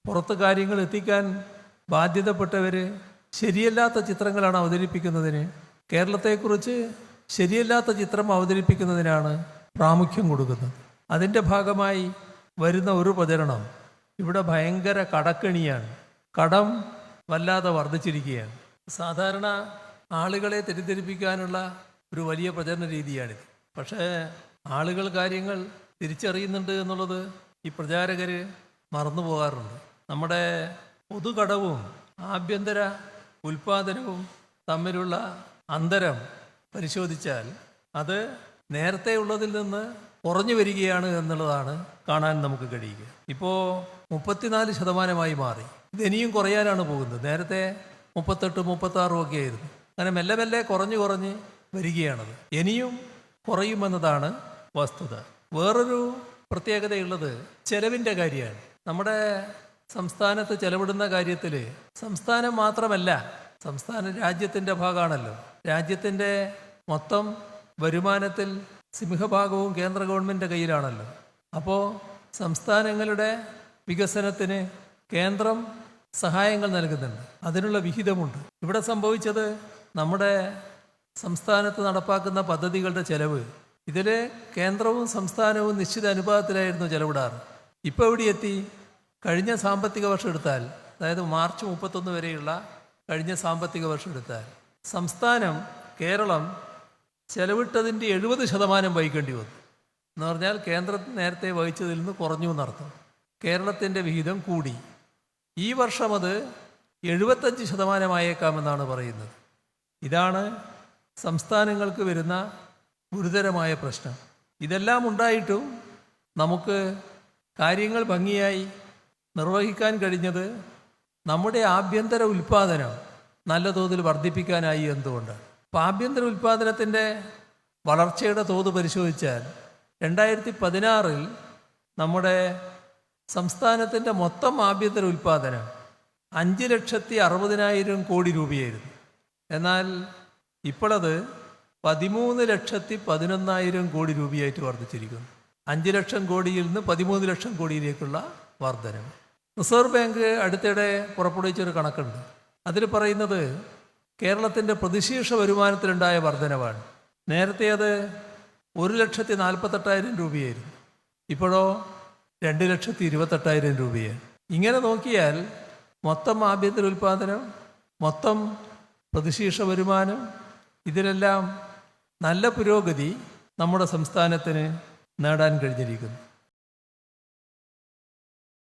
പുറത്ത് കാര്യങ്ങൾ എത്തിക്കാൻ ബാധ്യതപ്പെട്ടവർ ശരിയല്ലാത്ത ചിത്രങ്ങളാണ് അവതരിപ്പിക്കുന്നതിന്, കേരളത്തെക്കുറിച്ച് ശരിയല്ലാത്ത ചിത്രം അവതരിപ്പിക്കുന്നതിനാണ് പ്രാമുഖ്യം കൊടുക്കുന്നത്. അതിൻ്റെ ഭാഗമായി വരുന്ന ഒരു പ്രചരണം ഇവിടെ ഭയങ്കര കടക്കെണിയാണ്. കടം വല്ലാതെ വർദ്ധിച്ചിരിക്കുകയാണ്. സാധാരണ ആളുകളെ തെറ്റിദ്ധരിപ്പിക്കാനുള്ള ഒരു വലിയ പ്രചരണ രീതിയാണിത്. പക്ഷേ ആളുകൾ കാര്യങ്ങൾ തിരിച്ചറിയുന്നുണ്ട് എന്നുള്ളത് ഈ പ്രചാരകർ മറന്നു പോകാറുണ്ട്. നമ്മുടെ പൊതുകടവും ആഭ്യന്തര ഉൽപ്പാദനവും തമ്മിലുള്ള അന്തരം പരിശോധിച്ചാൽ അത് നേരത്തെ ഉള്ളതിൽ നിന്ന് കുറഞ്ഞു വരികയാണ് എന്നുള്ളതാണ് കാണാൻ നമുക്ക് കഴിയുക. ഇപ്പോൾ 34% മാറി. ഇതിനിയും കുറയാനാണ് പോകുന്നത്. നേരത്തെ 38, 36 ഒക്കെ ആയിരുന്നു. അങ്ങനെ മെല്ലെ മെല്ലെ കുറഞ്ഞ് വരികയാണത്. ഇനിയും കുറയുമെന്നതാണ് വസ്തുത. വേറൊരു പ്രത്യേകതയുള്ളത് ചെലവിൻ്റെ കാര്യമാണ്. നമ്മുടെ സംസ്ഥാനത്ത് ചെലവിടുന്ന കാര്യത്തിൽ സംസ്ഥാനം മാത്രമല്ല, സംസ്ഥാനം രാജ്യത്തിൻ്റെ ഭാഗമാണല്ലോ. രാജ്യത്തിൻ്റെ മൊത്തം വരുമാനത്തിൽ സിംഹഭാഗവും കേന്ദ്ര ഗവൺമെൻറ്റിൻ്റെ കയ്യിലാണല്ലോ. അപ്പോൾ സംസ്ഥാനങ്ങളുടെ വികസനത്തിന് കേന്ദ്രം സഹായങ്ങൾ നൽകുന്നുണ്ട്, അതിനുള്ള വിഹിതമുണ്ട്. ഇവിടെ സംഭവിച്ചത് നമ്മുടെ സംസ്ഥാനത്ത് നടപ്പാക്കുന്ന പദ്ധതികളുടെ ചെലവ്, ഇതിൽ കേന്ദ്രവും സംസ്ഥാനവും നിശ്ചിത അനുപാതത്തിലായിരുന്നു ചെലവിടാറ്. ഇപ്പോൾ എവിടെ എത്തി? കഴിഞ്ഞ സാമ്പത്തിക വർഷം എടുത്താൽ, അതായത് മാർച്ച് 31 വരെയുള്ള കഴിഞ്ഞ സാമ്പത്തിക വർഷം എടുത്താൽ സംസ്ഥാനം കേരളം ചെലവിട്ടതിൻ്റെ 70% വഹിക്കേണ്ടി വന്നു. എന്ന് പറഞ്ഞാൽ കേന്ദ്രം നേരത്തെ വഹിച്ചതിൽ നിന്ന് കുറഞ്ഞു എന്നർത്ഥം. കേരളത്തിൻ്റെ വിഹിതം കൂടി. ഈ വർഷം അത് 75% പറയുന്നത്. ഇതാണ് സംസ്ഥാനങ്ങൾക്ക് വരുന്ന ഗുരുതരമായ പ്രശ്നം. ഇതെല്ലാം ഉണ്ടായിട്ടും നമുക്ക് കാര്യങ്ങൾ ഭംഗിയായി നിർവഹിക്കാൻ കഴിഞ്ഞത് നമ്മുടെ ആഭ്യന്തര ഉൽപ്പാദനം നല്ല തോതിൽ വർദ്ധിപ്പിക്കാനായി എന്തുകൊണ്ടാണ്? അപ്പോൾ ആഭ്യന്തര ഉൽപ്പാദനത്തിൻ്റെ വളർച്ചയുടെ തോത് പരിശോധിച്ചാൽ 2016 നമ്മുടെ സംസ്ഥാനത്തിൻ്റെ മൊത്തം ആഭ്യന്തര ഉൽപ്പാദനം 5,60,000 കോടി രൂപയായിരുന്നു. എന്നാൽ ഇപ്പോഴത് 13,11,000 കോടി രൂപയായിട്ട് വർദ്ധിച്ചിരിക്കുന്നു. 5 ലക്ഷം കോടിയിൽ നിന്ന് 13 ലക്ഷം കോടിയിലേക്കുള്ള വർധനം. റിസർവ് ബാങ്ക് അടുത്തിടെ പുറപ്പെടുവിച്ചൊരു കണക്കുണ്ട്. അതിൽ പറയുന്നത് കേരളത്തിൻ്റെ പ്രതിശീർഷ വരുമാനത്തിലുണ്ടായ വർധനവാണ്. നേരത്തെ അത് 1,48,000 രൂപയായിരുന്നു. ഇപ്പോഴോ 2,28,000 രൂപയാണ്. ഇങ്ങനെ നോക്കിയാൽ മൊത്തം ആഭ്യന്തര ഉൽപ്പാദനം, മൊത്തം പ്രതിശീർഷ വരുമാനം, ഇതിലെല്ലാം നല്ല പുരോഗതി നമ്മുടെ സംസ്ഥാനത്തിന് നേടാൻ കഴിഞ്ഞിരിക്കുന്നു.